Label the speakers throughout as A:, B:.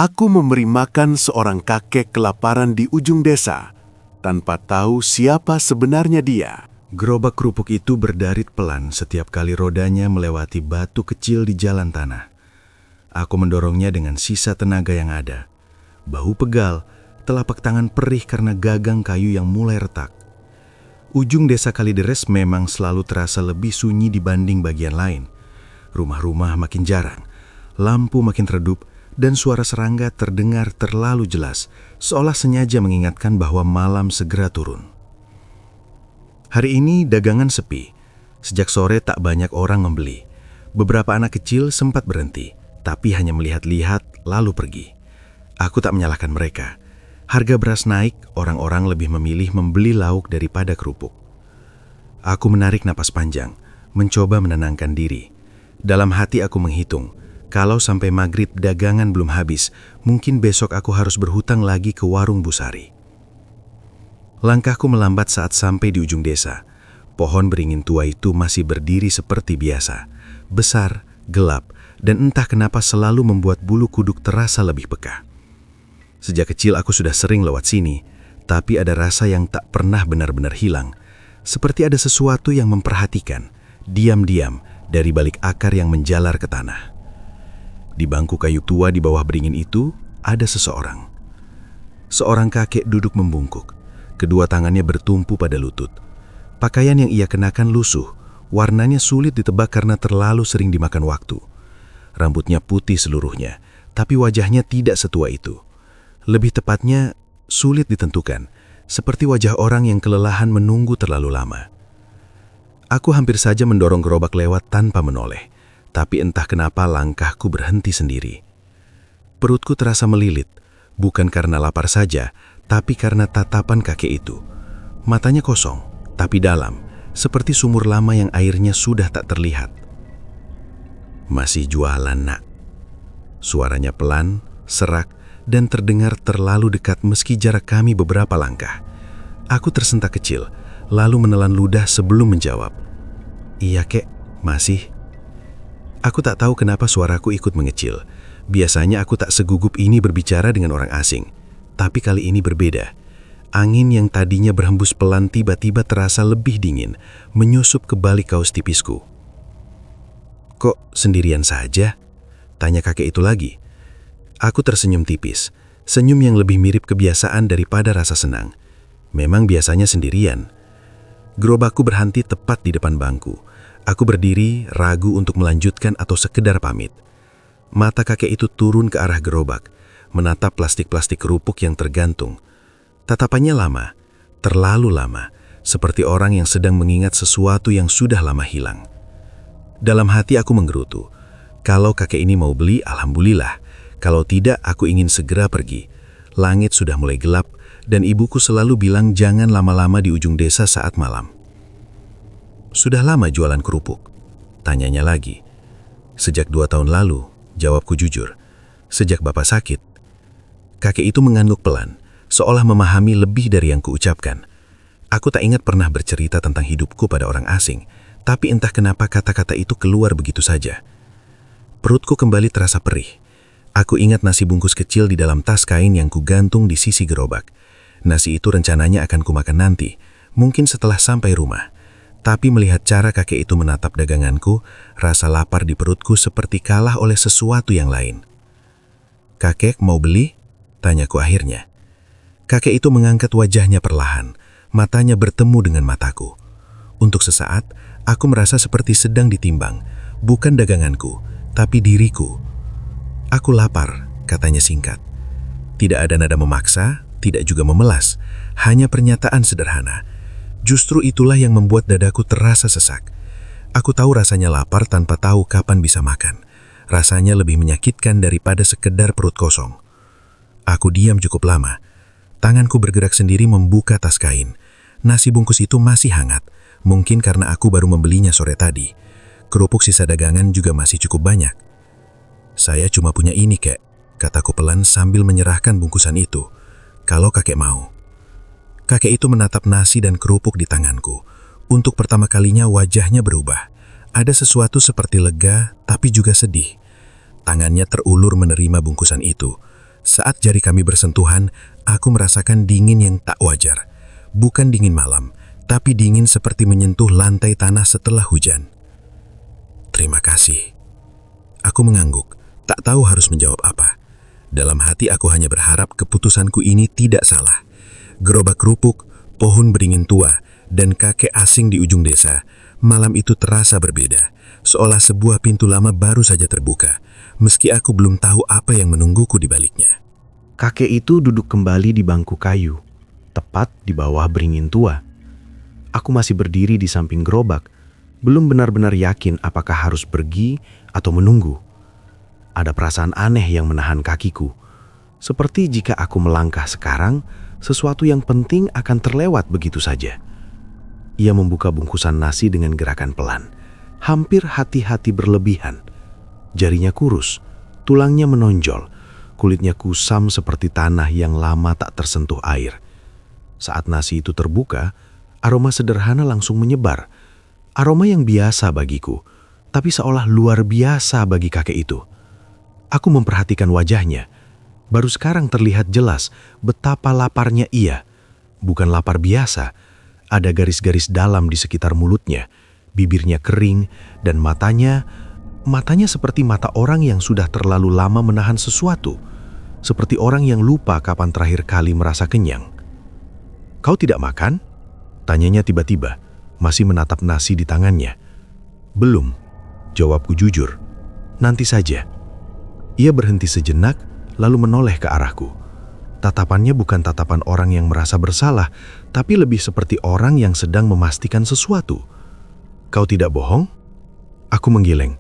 A: Aku memberi makan seorang kakek kelaparan di ujung desa, tanpa tahu siapa sebenarnya dia.
B: Gerobak kerupuk itu berdarit pelan setiap kali rodanya melewati batu kecil di jalan tanah. Aku mendorongnya dengan sisa tenaga yang ada. Bahu pegal, telapak tangan perih karena gagang kayu yang mulai retak. Ujung desa Kalideres memang selalu terasa lebih sunyi dibanding bagian lain. Rumah-rumah makin jarang, lampu makin redup, dan suara serangga terdengar terlalu jelas, seolah sengaja mengingatkan bahwa malam segera turun. Hari ini dagangan sepi. Sejak sore tak banyak orang membeli. Beberapa anak kecil sempat berhenti, tapi hanya melihat-lihat lalu pergi. Aku tak menyalahkan mereka. Harga beras naik, orang-orang lebih memilih membeli lauk daripada kerupuk. Aku menarik napas panjang, mencoba menenangkan diri. Dalam hati aku menghitung, kalau sampai maghrib dagangan belum habis, mungkin besok aku harus berhutang lagi ke warung Bu Sari. Langkahku melambat saat sampai di ujung desa. Pohon beringin tua itu masih berdiri seperti biasa, besar, gelap, dan entah kenapa selalu membuat bulu kuduk terasa lebih peka. Sejak kecil aku sudah sering lewat sini, tapi ada rasa yang tak pernah benar-benar hilang, seperti ada sesuatu yang memperhatikan, diam-diam dari balik akar yang menjalar ke tanah. Di bangku kayu tua di bawah beringin itu, ada seseorang. Seorang kakek duduk membungkuk. Kedua tangannya bertumpu pada lutut. Pakaian yang ia kenakan lusuh, warnanya sulit ditebak karena terlalu sering dimakan waktu. Rambutnya putih seluruhnya, tapi wajahnya tidak setua itu. Lebih tepatnya, sulit ditentukan, seperti wajah orang yang kelelahan menunggu terlalu lama. Aku hampir saja mendorong gerobak lewat tanpa menoleh. Tapi entah kenapa langkahku berhenti sendiri. Perutku terasa melilit, bukan karena lapar saja, tapi karena tatapan kakek itu. Matanya kosong, tapi dalam, seperti sumur lama yang airnya sudah tak terlihat. "Masih jualan, Nak?" Suaranya pelan, serak, dan terdengar terlalu dekat meski jarak kami beberapa langkah. Aku tersentak kecil, lalu menelan ludah sebelum menjawab. "Iya, Kek, masih." Aku tak tahu kenapa suaraku ikut mengecil. Biasanya aku tak segugup ini berbicara dengan orang asing. Tapi kali ini berbeda. Angin yang tadinya berhembus pelan tiba-tiba terasa lebih dingin, menyusup ke balik kaos tipisku. "Kok sendirian saja?" tanya kakek itu lagi. Aku tersenyum tipis, senyum yang lebih mirip kebiasaan daripada rasa senang. Memang biasanya sendirian. Gerobakku berhenti tepat di depan bangku. Aku berdiri, ragu untuk melanjutkan atau sekedar pamit. Mata kakek itu turun ke arah gerobak, menatap plastik-plastik kerupuk yang tergantung. Tatapannya lama, terlalu lama, seperti orang yang sedang mengingat sesuatu yang sudah lama hilang. Dalam hati aku menggerutu. Kalau kakek ini mau beli, alhamdulillah. Kalau tidak, aku ingin segera pergi. Langit sudah mulai gelap, dan ibuku selalu bilang jangan lama-lama di ujung desa saat malam. "Sudah lama jualan kerupuk?" tanyanya lagi. "Sejak 2 tahun lalu," jawabku jujur. "Sejak Bapak sakit." Kakek itu mengangguk pelan, seolah memahami lebih dari yang kuucapkan. Aku tak ingat pernah bercerita tentang hidupku pada orang asing, tapi entah kenapa kata-kata itu keluar begitu saja. Perutku kembali terasa perih. Aku ingat nasi bungkus kecil di dalam tas kain yang kugantung di sisi gerobak. Nasi itu rencananya akan kumakan nanti, mungkin setelah sampai rumah. Tapi melihat cara kakek itu menatap daganganku, rasa lapar di perutku seperti kalah oleh sesuatu yang lain. "Kakek mau beli?" tanyaku akhirnya. Kakek itu mengangkat wajahnya perlahan, matanya bertemu dengan mataku. Untuk sesaat, aku merasa seperti sedang ditimbang, bukan daganganku, tapi diriku. "Aku lapar," katanya singkat. Tidak ada nada memaksa, tidak juga memelas, hanya pernyataan sederhana. Justru itulah yang membuat dadaku terasa sesak. Aku tahu rasanya lapar tanpa tahu kapan bisa makan. Rasanya lebih menyakitkan daripada sekedar perut kosong. Aku diam cukup lama. Tanganku bergerak sendiri membuka tas kain. Nasi bungkus itu masih hangat, mungkin karena aku baru membelinya sore tadi. Kerupuk sisa dagangan juga masih cukup banyak. "Saya cuma punya ini, Kek," kataku pelan sambil menyerahkan bungkusan itu. "Kalau kakek mau." Kakek itu menatap nasi dan kerupuk di tanganku. Untuk pertama kalinya wajahnya berubah. Ada sesuatu seperti lega, tapi juga sedih. Tangannya terulur menerima bungkusan itu. Saat jari kami bersentuhan, aku merasakan dingin yang tak wajar. Bukan dingin malam, tapi dingin seperti menyentuh lantai tanah setelah hujan. Terima kasih. Aku mengangguk, tak tahu harus menjawab apa. Dalam hati aku hanya berharap keputusanku ini tidak salah. Gerobak kerupuk, pohon beringin tua, dan kakek asing di ujung desa, malam itu terasa berbeda. Seolah sebuah pintu lama baru saja terbuka, meski aku belum tahu apa yang menungguku di baliknya.
A: Kakek itu duduk kembali di bangku kayu, tepat di bawah beringin tua. Aku masih berdiri di samping gerobak, belum benar-benar yakin apakah harus pergi atau menunggu. Ada perasaan aneh yang menahan kakiku, seperti jika aku melangkah sekarang, sesuatu yang penting akan terlewat begitu saja. Ia membuka bungkusan nasi dengan gerakan pelan, hampir hati-hati berlebihan. Jarinya kurus, tulangnya menonjol, kulitnya kusam seperti tanah yang lama tak tersentuh air. Saat nasi itu terbuka, aroma sederhana langsung menyebar. Aroma yang biasa bagiku, tapi seolah luar biasa bagi kakek itu. Aku memperhatikan wajahnya. Baru sekarang terlihat jelas betapa laparnya ia. Bukan lapar biasa. Ada garis-garis dalam di sekitar mulutnya. Bibirnya kering dan matanya seperti mata orang yang sudah terlalu lama menahan sesuatu. Seperti orang yang lupa kapan terakhir kali merasa kenyang. "Kau tidak makan?" tanyanya tiba-tiba, masih menatap nasi di tangannya. "Belum," jawabku jujur. "Nanti saja." Ia berhenti sejenak, lalu menoleh ke arahku. Tatapannya bukan tatapan orang yang merasa bersalah, tapi lebih seperti orang yang sedang memastikan sesuatu. "Kau tidak bohong?" Aku menggeleng.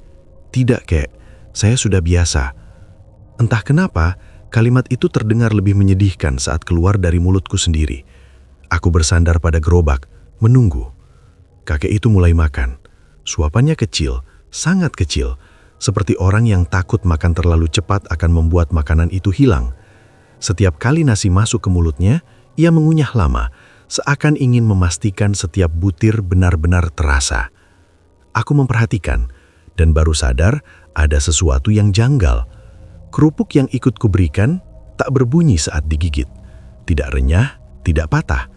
A: "Tidak, kek. Saya sudah biasa." Entah kenapa, kalimat itu terdengar lebih menyedihkan saat keluar dari mulutku sendiri. Aku bersandar pada gerobak, menunggu. Kakek itu mulai makan. Suapannya kecil, sangat kecil, seperti orang yang takut makan terlalu cepat akan membuat makanan itu hilang. Setiap kali nasi masuk ke mulutnya, ia mengunyah lama, seakan ingin memastikan setiap butir benar-benar terasa. Aku memperhatikan, dan baru sadar ada sesuatu yang janggal. Kerupuk yang ikut kuberikan tak berbunyi saat digigit. Tidak renyah, tidak patah.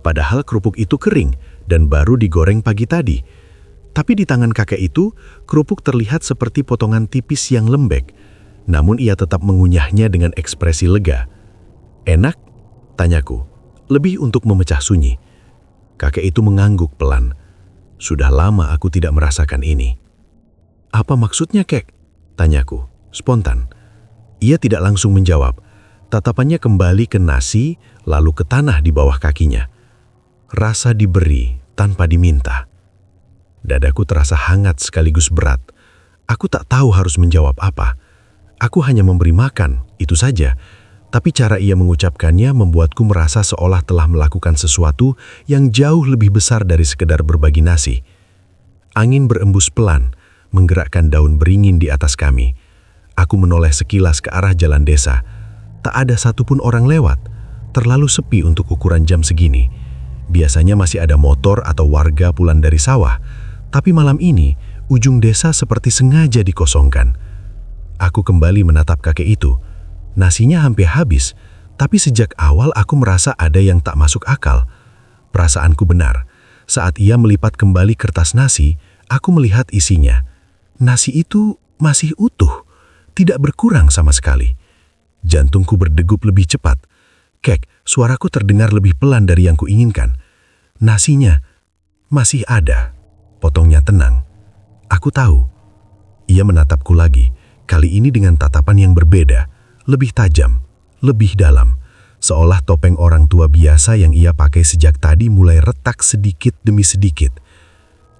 A: Padahal kerupuk itu kering dan baru digoreng pagi tadi. Tapi di tangan kakek itu, kerupuk terlihat seperti potongan tipis yang lembek. Namun ia tetap mengunyahnya dengan ekspresi lega. "Enak?" tanyaku, lebih untuk memecah sunyi. Kakek itu mengangguk pelan. "Sudah lama aku tidak merasakan ini." "Apa maksudnya, kek?" tanyaku, spontan. Ia tidak langsung menjawab. Tatapannya kembali ke nasi, lalu ke tanah di bawah kakinya. Rasa diberi tanpa diminta. Dadaku terasa hangat sekaligus berat. Aku tak tahu harus menjawab apa. Aku hanya memberi makan, itu saja. Tapi cara ia mengucapkannya membuatku merasa seolah telah melakukan sesuatu yang jauh lebih besar dari sekedar berbagi nasi. Angin berembus pelan, menggerakkan daun beringin di atas kami. Aku menoleh sekilas ke arah jalan desa. Tak ada satupun orang lewat. Terlalu sepi untuk ukuran jam segini. Biasanya masih ada motor atau warga pulang dari sawah. Tapi malam ini, ujung desa seperti sengaja dikosongkan. Aku kembali menatap kakek itu. Nasinya hampir habis, tapi sejak awal aku merasa ada yang tak masuk akal. Perasaanku benar. Saat ia melipat kembali kertas nasi, aku melihat isinya. Nasi itu masih utuh. Tidak berkurang sama sekali. Jantungku berdegup lebih cepat. "Kek," suaraku terdengar lebih pelan dari yang kuinginkan. "Nasinya masih ada," potongnya tenang. "Aku tahu." Ia menatapku lagi, kali ini dengan tatapan yang berbeda, lebih tajam, lebih dalam, seolah topeng orang tua biasa yang ia pakai sejak tadi mulai retak sedikit demi sedikit.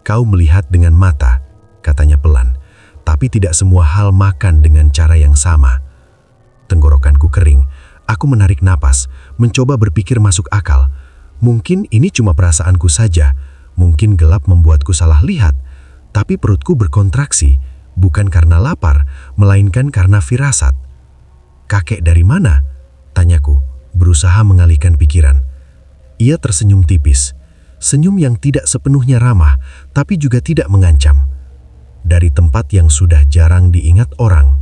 A: "Kau melihat dengan mata," katanya pelan. "Tapi tidak semua hal makan dengan cara yang sama." Tenggorokanku kering. Aku menarik napas, mencoba berpikir masuk akal. Mungkin ini cuma perasaanku saja. Mungkin gelap membuatku salah lihat. Tapi perutku berkontraksi, bukan karena lapar, melainkan karena firasat. "Kakek dari mana?" tanyaku, berusaha mengalihkan pikiran. Ia tersenyum tipis. Senyum yang tidak sepenuhnya ramah, tapi juga tidak mengancam. "Dari tempat yang sudah jarang diingat orang."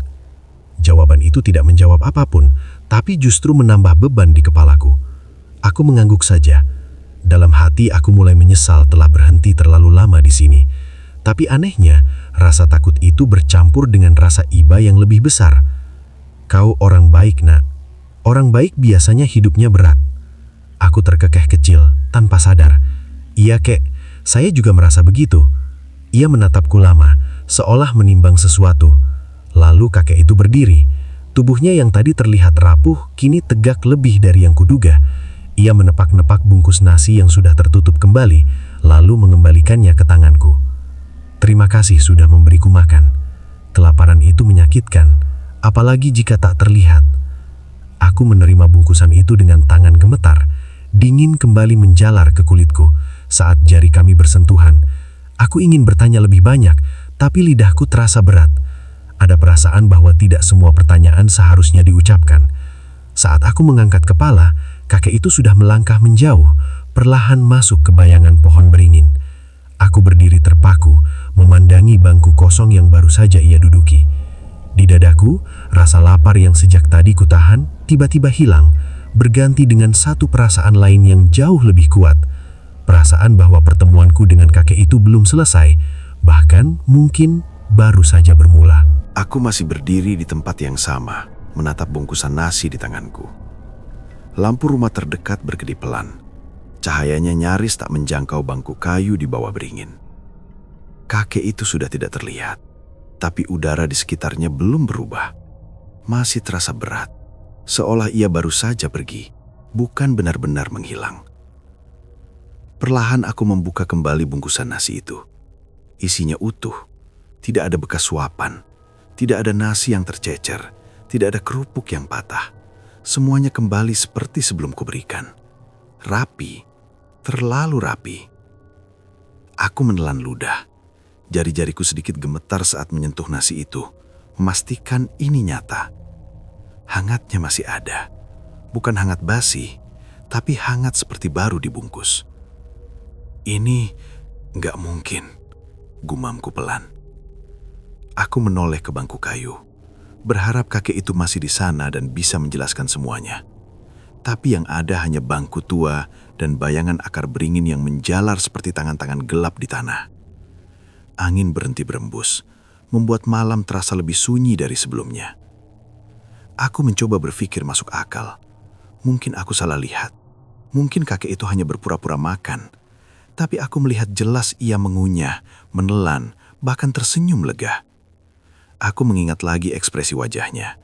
A: Jawaban itu tidak menjawab apapun,
C: tapi justru menambah beban di kepalaku. Aku mengangguk saja. Dalam hati aku mulai menyesal telah berhenti terlalu lama di sini. Tapi anehnya, rasa takut itu bercampur dengan rasa iba yang lebih besar. Kau orang baik, Nak. Orang baik biasanya hidupnya berat. Aku terkekeh kecil, tanpa sadar. Iya, Kek. Saya juga merasa begitu. Ia menatapku lama, seolah menimbang sesuatu. Lalu kakek itu berdiri. Tubuhnya yang tadi terlihat rapuh, kini tegak lebih dari yang kuduga. Ia menepak-nepak bungkus nasi yang sudah tertutup kembali, lalu mengembalikannya ke tanganku. Terima kasih sudah memberiku makan. Kelaparan itu menyakitkan, apalagi jika tak terlihat. Aku menerima bungkusan itu dengan tangan gemetar. Dingin kembali menjalar ke kulitku saat jari kami bersentuhan. Aku ingin bertanya lebih banyak, tapi lidahku terasa berat. Ada perasaan bahwa tidak semua pertanyaan seharusnya diucapkan. Saat aku mengangkat kepala, kakek itu sudah melangkah menjauh, perlahan masuk ke bayangan pohon beringin. Aku berdiri terpaku, memandangi bangku kosong yang baru saja ia duduki. Di dadaku, rasa lapar yang sejak tadi kutahan tiba-tiba hilang, berganti dengan satu perasaan lain yang jauh lebih kuat. Perasaan bahwa pertemuanku dengan kakek itu belum selesai, bahkan mungkin baru saja bermula.
A: Aku masih berdiri di tempat yang sama, menatap bungkusan nasi di tanganku. Lampu rumah terdekat berkedip pelan. Cahayanya nyaris tak menjangkau bangku kayu di bawah beringin. Kakek itu sudah tidak terlihat, tapi udara di sekitarnya belum berubah. Masih terasa berat, seolah ia baru saja pergi, bukan benar-benar menghilang. Perlahan aku membuka kembali bungkusan nasi itu. Isinya utuh, tidak ada bekas suapan, tidak ada nasi yang tercecer, tidak ada kerupuk yang patah. Semuanya kembali seperti sebelum kuberikan. Rapi, terlalu rapi. Aku menelan ludah. Jari-jariku sedikit gemetar saat menyentuh nasi itu, memastikan ini nyata. Hangatnya masih ada. Bukan hangat basi, tapi hangat seperti baru dibungkus. Ini nggak mungkin, gumamku pelan. Aku menoleh ke bangku kayu, berharap kakek itu masih di sana dan bisa menjelaskan semuanya. Tapi yang ada hanya bangku tua dan bayangan akar beringin yang menjalar seperti tangan-tangan gelap di tanah. Angin berhenti berembus, membuat malam terasa lebih sunyi dari sebelumnya. Aku mencoba berpikir masuk akal. Mungkin aku salah lihat. Mungkin kakek itu hanya berpura-pura makan. Tapi aku melihat jelas ia mengunyah, menelan, bahkan tersenyum lega. Aku mengingat lagi ekspresi wajahnya.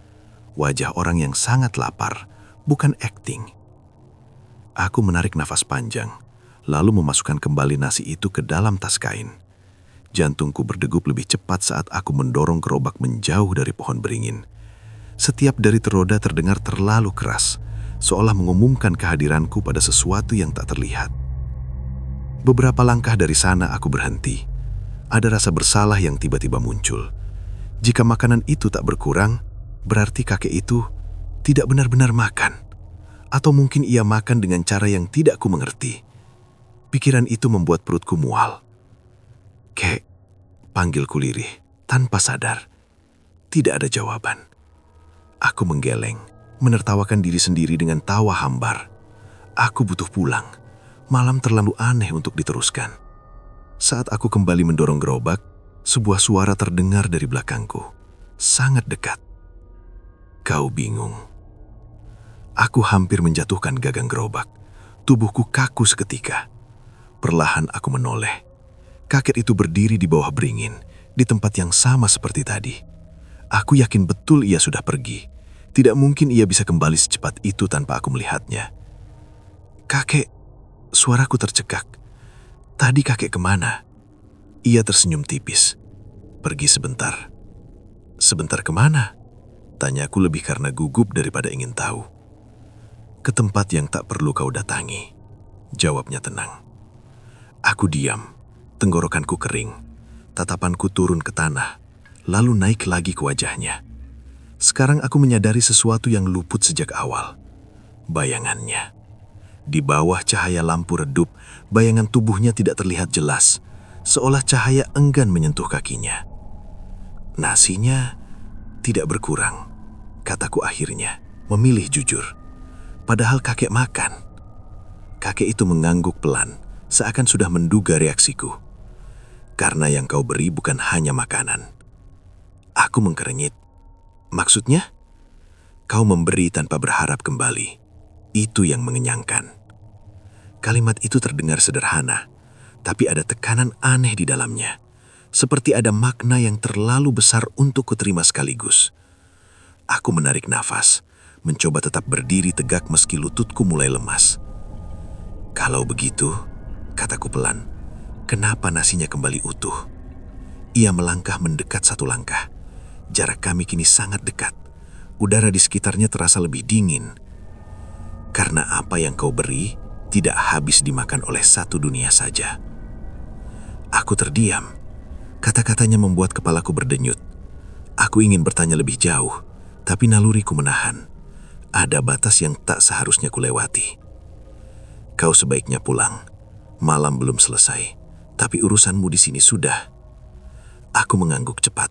A: Wajah orang yang sangat lapar, bukan akting. Aku menarik nafas panjang, lalu memasukkan kembali nasi itu ke dalam tas kain. Jantungku berdegup lebih cepat saat aku mendorong gerobak menjauh dari pohon beringin. Setiap dari roda terdengar terlalu keras, seolah mengumumkan kehadiranku pada sesuatu yang tak terlihat. Beberapa langkah dari sana aku berhenti. Ada rasa bersalah yang tiba-tiba muncul. Jika makanan itu tak berkurang, berarti kakek itu tidak benar-benar makan. Atau mungkin ia makan dengan cara yang tidak ku mengerti. Pikiran itu membuat perutku mual. Kek, panggilku lirih, tanpa sadar. Tidak ada jawaban. Aku menggeleng, menertawakan diri sendiri dengan tawa hambar. Aku butuh pulang. Malam terlalu aneh untuk diteruskan. Saat aku kembali mendorong gerobak, sebuah suara terdengar dari belakangku. Sangat dekat. Kau bingung. Aku hampir menjatuhkan gagang gerobak. Tubuhku kaku seketika. Perlahan aku menoleh. Kakek itu berdiri di bawah beringin, di tempat yang sama seperti tadi. Aku yakin betul ia sudah pergi. Tidak mungkin ia bisa kembali secepat itu tanpa aku melihatnya. Kakek, suaraku tercekak. Tadi kakek kemana? Ia tersenyum tipis. Pergi sebentar. Sebentar kemana? Tanyaku lebih karena gugup daripada ingin tahu. Ke tempat yang tak perlu kau datangi. Jawabnya tenang. Aku diam. Tenggorokanku kering. Tatapanku turun ke tanah, lalu naik lagi ke wajahnya. Sekarang aku menyadari sesuatu yang luput sejak awal. Bayangannya. Di bawah cahaya lampu redup, bayangan tubuhnya tidak terlihat jelas, seolah cahaya enggan menyentuh kakinya. Nasinya tidak berkurang, kataku akhirnya.
B: memilih jujur. Padahal kakek makan. Kakek itu mengangguk pelan, seakan sudah menduga reaksiku. Karena yang kau beri bukan hanya makanan. Aku mengkerenyit. Maksudnya? Kau memberi tanpa berharap kembali. Itu yang mengenyangkan. Kalimat itu terdengar sederhana, tapi ada tekanan aneh di dalamnya. Seperti ada makna yang terlalu besar untuk kuterima sekaligus. Aku menarik nafas, mencoba tetap berdiri tegak meski lututku mulai lemas. Kalau begitu, kataku pelan, kenapa nasinya kembali utuh? Ia melangkah mendekat satu langkah. Jarak kami kini sangat dekat. Udara di sekitarnya terasa lebih dingin. Karena apa yang kau beri tidak habis dimakan oleh satu dunia saja. Aku terdiam. Kata-katanya membuat kepalaku berdenyut. Aku ingin bertanya lebih jauh, tapi naluriku menahan. Ada batas yang tak seharusnya kulewati. Kau sebaiknya pulang. Malam belum selesai, tapi urusanmu di sini sudah. Aku mengangguk cepat.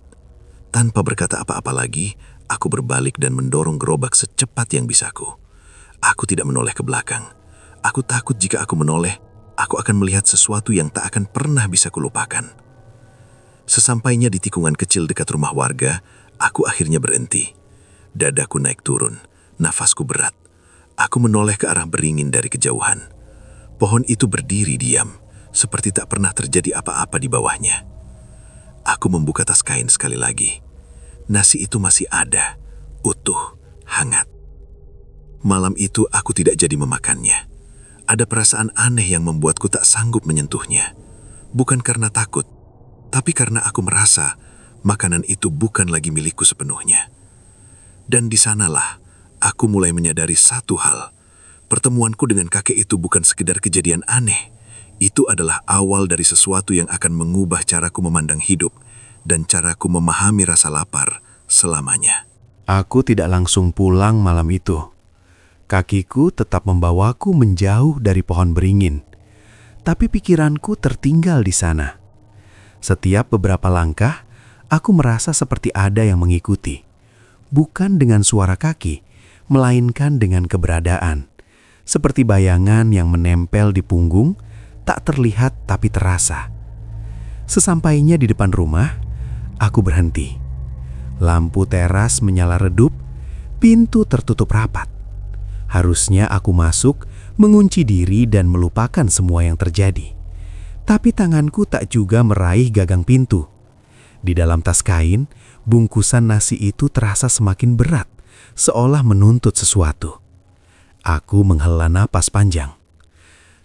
B: Tanpa berkata apa-apa lagi, aku berbalik dan mendorong gerobak secepat yang bisaku. Aku tidak menoleh ke belakang. Aku takut jika aku menoleh, aku akan melihat sesuatu yang tak akan pernah bisa kulupakan. Sesampainya di tikungan kecil dekat rumah warga, aku akhirnya berhenti. Dadaku naik turun, nafasku berat. Aku menoleh ke arah beringin dari kejauhan. Pohon itu berdiri diam, seperti tak pernah terjadi apa-apa di bawahnya. Aku membuka tas kain sekali lagi. Nasi itu masih ada, utuh, hangat. Malam itu aku tidak jadi memakannya. Ada perasaan aneh yang membuatku tak sanggup menyentuhnya. Bukan karena takut, tapi karena aku merasa makanan itu bukan lagi milikku sepenuhnya. Dan di sanalah aku mulai menyadari satu hal. Pertemuanku dengan kakek itu bukan sekedar kejadian aneh. Itu adalah awal dari sesuatu yang akan mengubah caraku memandang hidup dan caraku memahami rasa lapar selamanya.
A: Aku tidak langsung pulang malam itu. Kakiku tetap membawaku menjauh dari pohon beringin. Tapi pikiranku tertinggal di sana. Setiap beberapa langkah, aku merasa seperti ada yang mengikuti. Bukan dengan suara kaki, melainkan dengan keberadaan. Seperti bayangan yang menempel di punggung, tak terlihat tapi terasa. Sesampainya di depan rumah, aku berhenti. Lampu teras menyala redup, pintu tertutup rapat. Harusnya aku masuk, mengunci diri dan melupakan semua yang terjadi. Tapi tanganku tak juga meraih gagang pintu. Di dalam tas kain, bungkusan nasi itu terasa semakin berat, seolah menuntut sesuatu. Aku menghela napas panjang.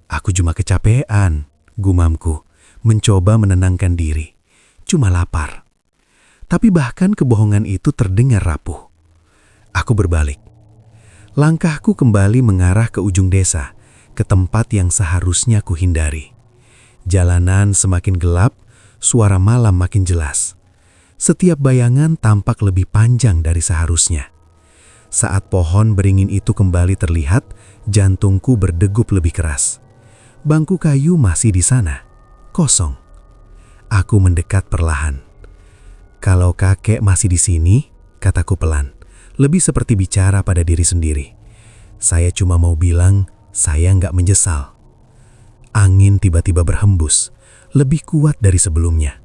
A: Aku cuma kecapean, gumamku, mencoba menenangkan diri. Cuma lapar. Tapi bahkan kebohongan itu terdengar rapuh. Aku berbalik. Langkahku kembali mengarah ke ujung desa, ke tempat yang seharusnya kuhindari. Jalanan semakin gelap, suara malam makin jelas. Setiap bayangan tampak lebih panjang dari seharusnya. Saat pohon beringin itu kembali terlihat, jantungku berdegup lebih keras. Bangku kayu masih di sana, kosong. Aku mendekat perlahan. Kalau kakek masih di sini, kataku pelan, lebih seperti bicara pada diri sendiri. Saya cuma mau bilang, saya nggak menyesal. Angin tiba-tiba berhembus, lebih kuat dari sebelumnya.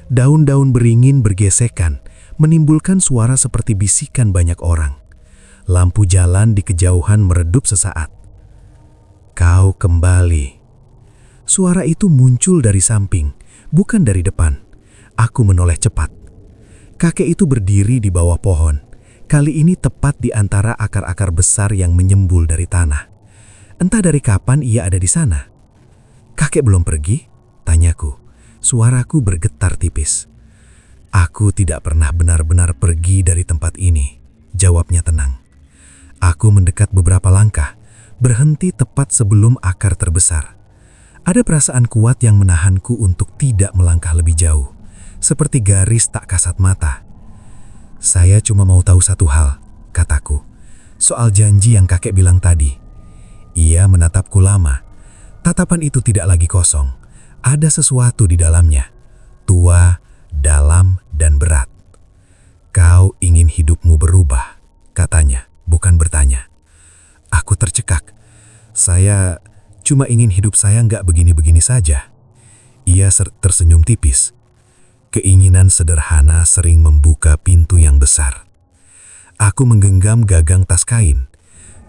A: Daun-daun beringin bergesekan, menimbulkan suara seperti bisikan banyak orang. Lampu jalan di kejauhan meredup sesaat. Kau kembali. Suara itu muncul dari samping, bukan dari depan. Aku menoleh cepat. Kakek itu berdiri di bawah pohon. Kali ini tepat di antara akar-akar besar yang menyembul dari tanah. Entah dari kapan ia ada di sana. Kakek belum pergi? Tanyaku. Suaraku bergetar tipis. Aku tidak pernah benar-benar pergi dari tempat ini. Jawabnya tenang. Aku mendekat beberapa langkah, berhenti tepat sebelum akar terbesar. Ada perasaan kuat yang menahanku untuk tidak melangkah lebih jauh, seperti garis tak kasat mata. Saya cuma mau tahu satu hal, kataku, soal janji yang kakek bilang tadi. Ia menatapku lama. Tatapan itu tidak lagi kosong. Ada sesuatu di dalamnya, tua, dalam, dan berat. Kau ingin hidupmu berubah, katanya.
C: bukan bertanya. Aku tercekak. Saya cuma ingin hidup saya nggak begini-begini saja. Ia tersenyum tipis. Keinginan sederhana sering membuka pintu yang besar. Aku menggenggam gagang tas kain.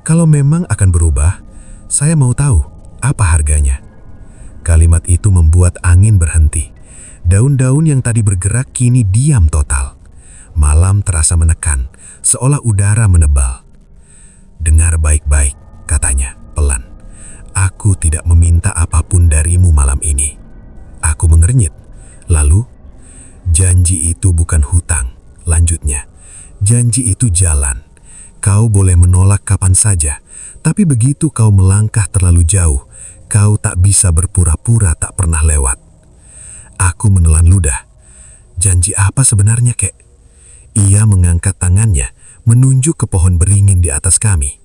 C: Kalau memang akan berubah, saya mau tahu apa harganya. Kalimat itu membuat angin berhenti. Daun-daun yang tadi bergerak kini diam total. Malam terasa menekan, seolah udara menebal. Dengar baik-baik, katanya pelan. Aku tidak meminta apapun darimu malam ini. Aku mengernyit. Lalu, janji itu bukan hutang, lanjutnya. Janji itu jalan. Kau boleh menolak kapan saja, tapi begitu kau melangkah terlalu jauh, kau tak bisa berpura-pura tak pernah lewat. Aku menelan ludah. Janji apa sebenarnya, kek? Ia mengangkat tangannya, menunjuk ke pohon beringin di atas kami.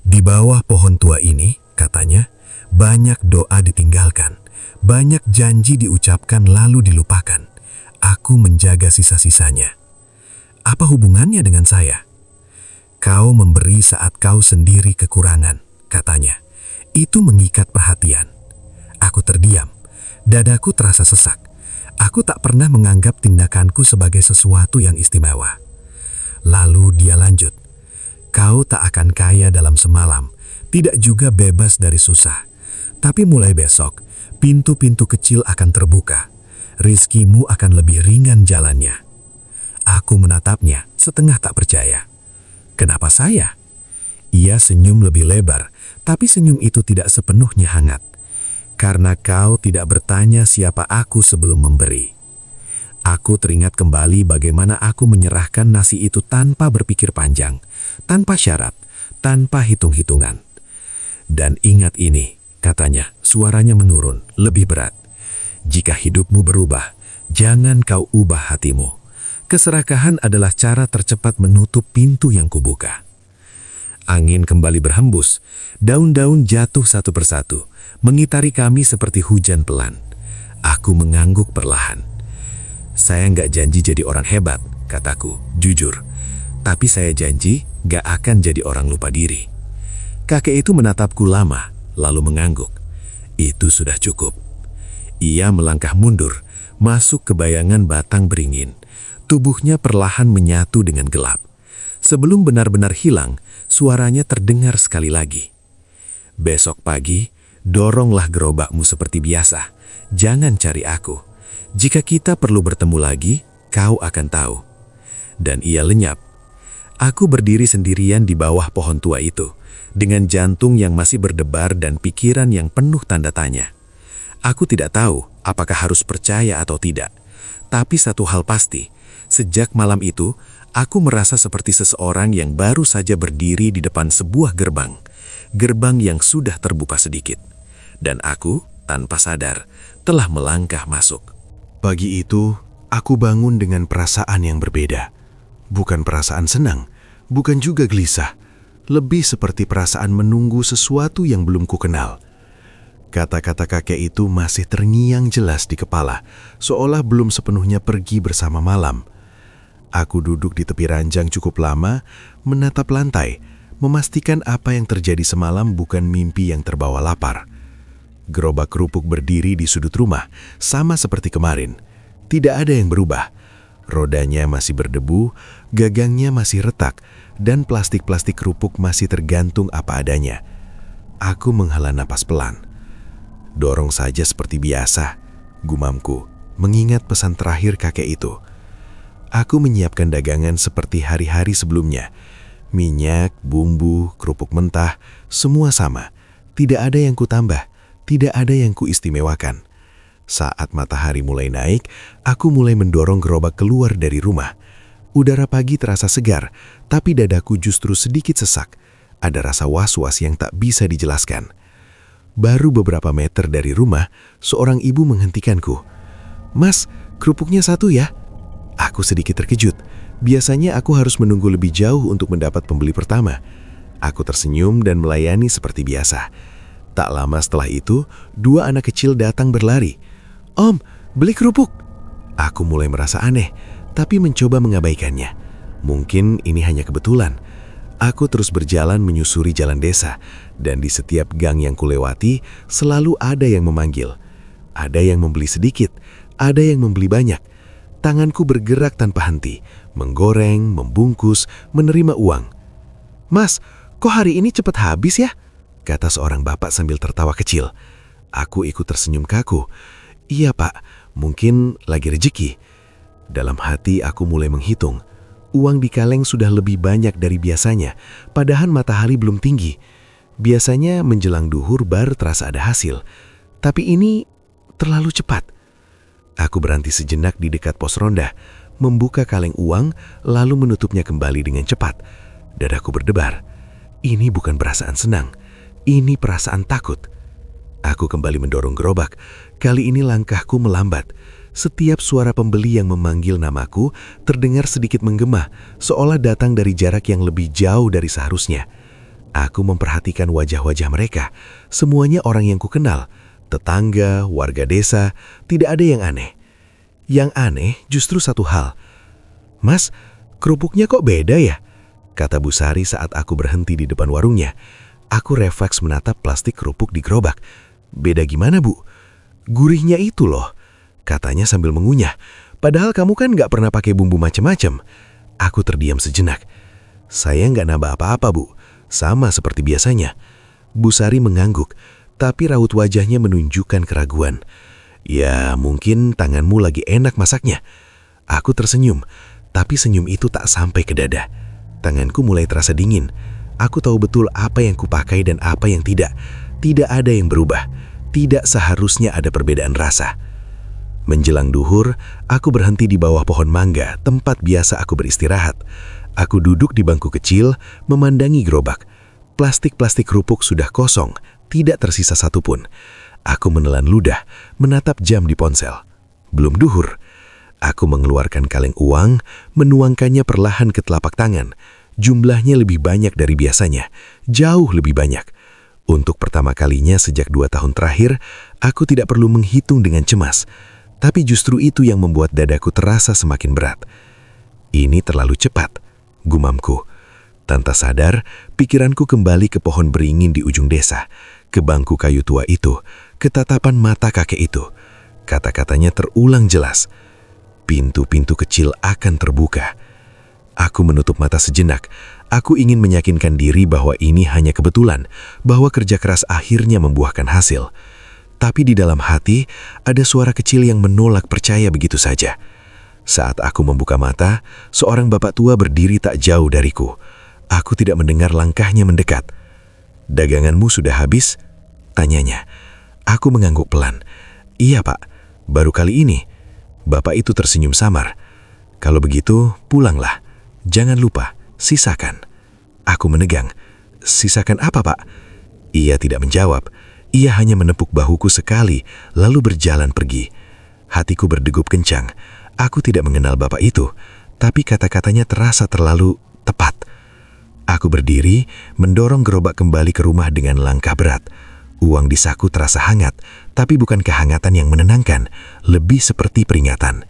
C: Di bawah pohon tua ini, katanya, banyak doa ditinggalkan, banyak janji diucapkan lalu dilupakan. Aku menjaga sisa-sisanya. Apa hubungannya dengan saya? Kau memberi saat kau sendiri kekurangan, katanya. Itu mengikat perhatian. Aku terdiam. Dadaku terasa sesak. Aku tak pernah menganggap tindakanku sebagai sesuatu yang istimewa. Lalu dia lanjut. Kau tak akan kaya dalam semalam, tidak juga bebas dari susah. Tapi mulai besok, pintu-pintu kecil akan terbuka. Rizkimu akan lebih ringan jalannya. Aku menatapnya, setengah tak percaya. Kenapa saya? Ia senyum lebih lebar, tapi senyum itu tidak sepenuhnya hangat. Karena kau tidak bertanya siapa aku sebelum memberi. Aku teringat kembali bagaimana aku menyerahkan nasi itu tanpa berpikir panjang, tanpa syarat, tanpa hitung-hitungan. Dan ingat ini, katanya, suaranya menurun, lebih berat. Jika hidupmu berubah, jangan kau ubah hatimu. Keserakahan adalah cara tercepat menutup pintu yang kubuka. Angin kembali berhembus, daun-daun jatuh satu persatu, mengitari kami seperti hujan pelan. Aku mengangguk perlahan. Saya nggak janji jadi orang hebat, kataku, jujur. Tapi saya janji nggak akan jadi orang lupa diri. Kakek itu menatapku lama, lalu mengangguk. Itu sudah cukup. Ia melangkah mundur, masuk ke bayangan batang beringin. Tubuhnya perlahan menyatu dengan gelap. Sebelum benar-benar hilang, suaranya terdengar sekali lagi. Besok pagi, doronglah gerobakmu seperti biasa. Jangan cari aku. Jika kita perlu bertemu lagi, kau akan tahu. Dan ia lenyap. Aku berdiri sendirian di bawah pohon tua itu, dengan jantung yang masih berdebar dan pikiran yang penuh tanda tanya. Aku tidak tahu apakah harus percaya atau tidak. Tapi satu hal pasti, sejak malam itu, aku merasa seperti seseorang yang baru saja berdiri di depan sebuah gerbang. Gerbang yang sudah terbuka sedikit. Dan aku, tanpa sadar, telah melangkah masuk.
B: Pagi itu, aku bangun dengan perasaan yang berbeda. Bukan perasaan senang, bukan juga gelisah. Lebih seperti perasaan menunggu sesuatu yang belum kukenal. Kata-kata kakek itu masih terngiang jelas di kepala, seolah belum sepenuhnya pergi bersama malam. Aku duduk di tepi ranjang cukup lama, menatap lantai, memastikan apa yang terjadi semalam bukan mimpi yang terbawa lapar. Gerobak kerupuk berdiri di sudut rumah, sama seperti kemarin. Tidak ada yang berubah. Rodanya masih berdebu, gagangnya masih retak, dan plastik-plastik kerupuk masih tergantung apa adanya. Aku menghela napas pelan. Dorong saja seperti biasa, gumamku, mengingat pesan terakhir kakek itu. Aku menyiapkan dagangan seperti hari-hari sebelumnya. Minyak, bumbu, kerupuk mentah, semua sama. Tidak ada yang kutambah, tidak ada yang kuistimewakan. Saat matahari mulai naik, aku mulai mendorong gerobak keluar dari rumah. Udara pagi terasa segar, tapi dadaku justru sedikit sesak. Ada rasa was-was yang tak bisa dijelaskan. Baru beberapa meter dari rumah, seorang ibu menghentikanku. "Mas, kerupuknya satu ya?" Aku sedikit terkejut. Biasanya aku harus menunggu lebih jauh untuk mendapat pembeli pertama. Aku tersenyum dan melayani seperti biasa. Tak lama setelah itu, dua anak kecil datang berlari. "Om, beli kerupuk." Aku mulai merasa aneh, tapi mencoba mengabaikannya. Mungkin ini hanya kebetulan. Aku terus berjalan menyusuri jalan desa, dan di setiap gang yang kulewati selalu ada yang memanggil. Ada yang membeli sedikit, ada yang membeli banyak. Tanganku bergerak tanpa henti, menggoreng, membungkus, menerima uang. "Mas, kok hari ini cepat habis ya?" kata seorang bapak sambil tertawa kecil. Aku ikut tersenyum kaku. "Iya pak, mungkin lagi rezeki." Dalam hati aku mulai menghitung. Uang di kaleng sudah lebih banyak dari biasanya, padahal matahari belum tinggi. Biasanya menjelang duhur baru terasa ada hasil. Tapi ini terlalu cepat. Aku berhenti sejenak di dekat pos ronda, membuka kaleng uang, lalu menutupnya kembali dengan cepat. Dadaku berdebar. Ini bukan perasaan senang, ini perasaan takut. Aku kembali mendorong gerobak. Kali ini langkahku melambat. Setiap suara pembeli yang memanggil namaku terdengar sedikit menggema, seolah datang dari jarak yang lebih jauh dari seharusnya. Aku memperhatikan wajah-wajah mereka. Semuanya orang yang kukenal. Tetangga, warga desa, tidak ada yang aneh. Yang aneh justru satu hal. "Mas, kerupuknya kok beda ya?" kata Bu Sari saat aku berhenti di depan warungnya. Aku refleks menatap plastik kerupuk di gerobak. "Beda gimana, Bu?" "Gurihnya itu loh," katanya sambil mengunyah. "Padahal kamu kan nggak pernah pakai bumbu macam-macam." Aku terdiam sejenak. "Saya nggak nambah apa-apa, Bu. Sama seperti biasanya." Bu Sari mengangguk, tapi raut wajahnya menunjukkan keraguan. "Ya, mungkin tanganmu lagi enak masaknya." Aku tersenyum, tapi senyum itu tak sampai ke dada. Tanganku mulai terasa dingin. Aku tahu betul apa yang kupakai dan apa yang tidak. Tidak ada yang berubah. Tidak seharusnya ada perbedaan rasa. Menjelang duhur, aku berhenti di bawah pohon mangga, tempat biasa aku beristirahat. Aku duduk di bangku kecil, memandangi gerobak. Plastik-plastik kerupuk sudah kosong, tidak tersisa satupun. Aku menelan ludah, menatap jam di ponsel. Belum duhur. Aku mengeluarkan kaleng uang, menuangkannya perlahan ke telapak tangan. Jumlahnya lebih banyak dari biasanya, jauh lebih banyak. Untuk pertama kalinya sejak 2 tahun terakhir, aku tidak perlu menghitung dengan cemas. Tapi justru itu yang membuat dadaku terasa semakin berat. "Ini terlalu cepat," gumamku. Tanpa sadar, pikiranku kembali ke pohon beringin di ujung desa, ke bangku kayu tua itu, ke tatapan mata kakek itu. Kata-katanya terulang jelas. Pintu-pintu kecil akan terbuka. Aku menutup mata sejenak. Aku ingin meyakinkan diri bahwa ini hanya kebetulan, bahwa kerja keras akhirnya membuahkan hasil. Tapi di dalam hati, ada suara kecil yang menolak percaya begitu saja. Saat aku membuka mata, seorang bapak tua berdiri tak jauh dariku. Aku tidak mendengar langkahnya mendekat. "Daganganmu sudah habis?" tanyanya. Aku mengangguk pelan. "Iya pak, baru kali ini." Bapak itu tersenyum samar. "Kalau begitu, pulanglah. Jangan lupa, sisakan." Aku menegang. "Sisakan apa pak?" Ia tidak menjawab. Ia hanya menepuk bahuku sekali, lalu berjalan pergi. Hatiku berdegup kencang. Aku tidak mengenal bapak itu, tapi kata-katanya terasa terlalu tepat. Aku berdiri, mendorong gerobak kembali ke rumah dengan langkah berat. Uang di saku terasa hangat, tapi bukan kehangatan yang menenangkan, lebih seperti peringatan.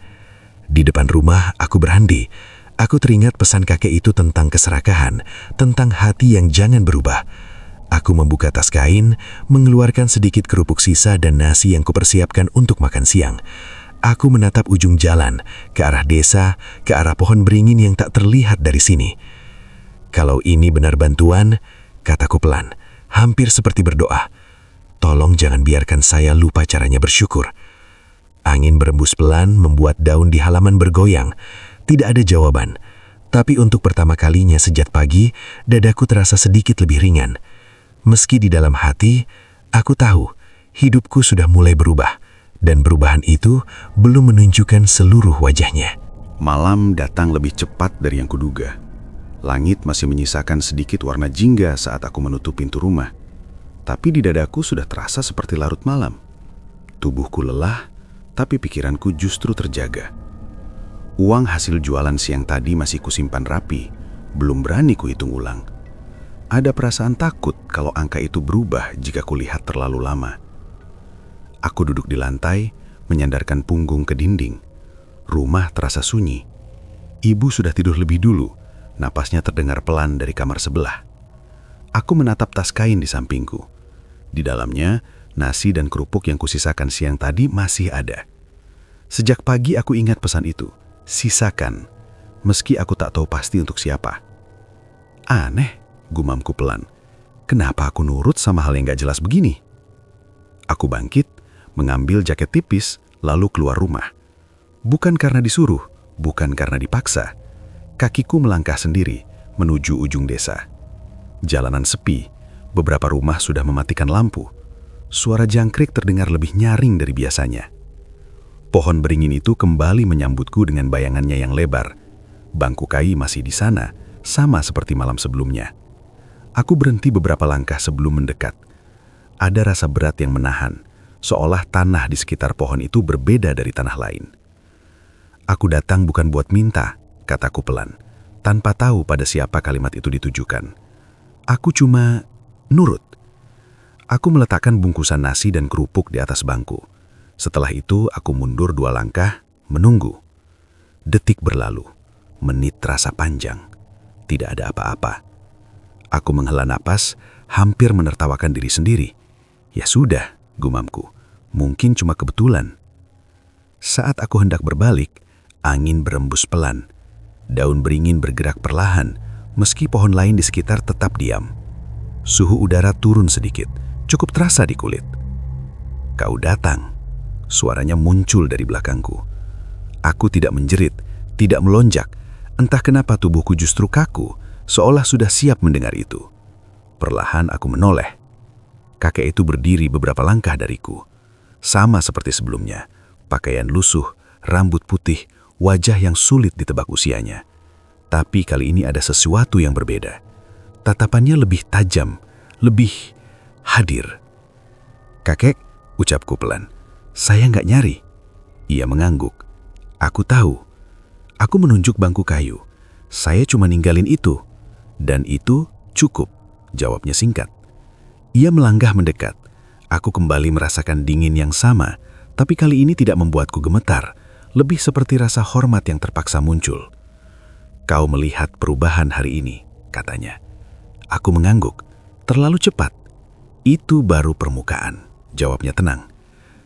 B: Di depan rumah, aku berhenti. Aku teringat pesan kakek itu tentang keserakahan, tentang hati yang jangan berubah. Aku membuka tas kain, mengeluarkan sedikit kerupuk sisa dan nasi yang kupersiapkan untuk makan siang. Aku menatap ujung jalan, ke arah desa, ke arah pohon beringin yang tak terlihat dari sini. "Kalau ini benar bantuan," kataku pelan, hampir seperti berdoa, "tolong jangan biarkan saya lupa caranya bersyukur." Angin berembus pelan membuat daun di halaman bergoyang. Tidak ada jawaban. Tapi untuk pertama kalinya sejak pagi, dadaku terasa sedikit lebih ringan. Meski di dalam hati, aku tahu hidupku sudah mulai berubah, dan perubahan itu belum menunjukkan seluruh wajahnya. Malam datang lebih cepat dari yang kuduga. Langit masih menyisakan sedikit warna jingga saat aku menutup pintu rumah. Tapi di dadaku sudah terasa seperti larut malam. Tubuhku lelah, tapi pikiranku justru terjaga. Uang hasil jualan siang tadi masih kusimpan rapi, belum berani kuhitung ulang. Ada perasaan takut kalau angka itu berubah jika kulihat terlalu lama. Aku duduk di lantai, menyandarkan punggung ke dinding. Rumah terasa sunyi. Ibu sudah tidur lebih dulu, Napasnya terdengar pelan dari kamar sebelah. Aku menatap tas kain di sampingku. Di dalamnya, nasi dan kerupuk yang kusisakan siang tadi masih ada. Sejak pagi aku ingat pesan itu, sisakan, meski aku tak tahu pasti untuk siapa. Aneh, gumamku pelan. Kenapa aku nurut sama hal yang gak jelas begini? Aku bangkit, mengambil jaket tipis, lalu keluar rumah. Bukan karena disuruh, bukan karena dipaksa. Kakiku melangkah sendiri menuju ujung desa. Jalanan sepi, beberapa rumah sudah mematikan lampu. Suara jangkrik terdengar lebih nyaring dari biasanya. Pohon beringin itu kembali menyambutku dengan bayangannya yang lebar. Bangku kayu masih di sana, sama seperti malam sebelumnya. Aku berhenti beberapa langkah sebelum mendekat. Ada rasa berat yang menahan, seolah tanah di sekitar pohon itu berbeda dari tanah lain. Aku datang bukan buat minta, kataku pelan, tanpa tahu pada siapa kalimat itu ditujukan. Aku cuma nurut. Aku meletakkan bungkusan nasi dan kerupuk di atas bangku. Setelah itu aku mundur 2 langkah, menunggu. Detik berlalu, menit terasa panjang. Tidak ada apa-apa. Aku menghela napas, hampir menertawakan diri sendiri. Ya sudah, gumamku. Mungkin cuma kebetulan. Saat aku hendak berbalik, angin berembus pelan. Daun beringin bergerak perlahan, meski pohon lain di sekitar tetap diam. Suhu udara turun sedikit, cukup terasa di kulit. Kau datang. Suaranya muncul dari belakangku. Aku tidak menjerit, tidak melonjak. Entah kenapa tubuhku justru kaku, seolah sudah siap mendengar itu. Perlahan aku menoleh. Kakek itu berdiri beberapa langkah dariku. Sama seperti sebelumnya, pakaian lusuh, rambut putih, wajah yang sulit ditebak usianya. Tapi kali ini ada sesuatu yang berbeda. Tatapannya lebih tajam, lebih hadir. Kakek, ucapku pelan. Saya nggak nyari. Ia mengangguk. Aku tahu. Aku menunjuk bangku kayu. Saya cuma ninggalin itu. Dan itu cukup, jawabnya singkat. Ia melanggah mendekat. Aku kembali merasakan dingin yang sama, tapi kali ini tidak membuatku gemetar. Lebih seperti rasa hormat yang terpaksa muncul. Kau melihat perubahan hari ini, katanya. Aku mengangguk. Terlalu cepat. Itu baru permukaan, jawabnya tenang.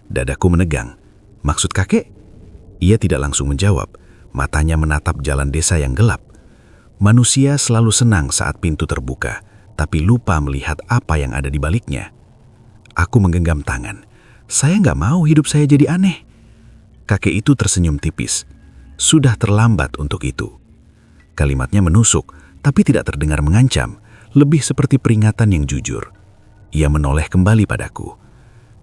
B: Dadaku menegang. Maksud kakek? Ia tidak langsung menjawab. Matanya menatap jalan desa yang gelap. Manusia selalu senang saat pintu terbuka, tapi lupa melihat apa yang ada di baliknya. Aku menggenggam tangan. Saya nggak mau hidup saya jadi aneh. Kakek itu tersenyum tipis. Sudah terlambat untuk itu. Kalimatnya menusuk, tapi tidak terdengar mengancam. Lebih seperti peringatan yang jujur. Ia menoleh kembali padaku.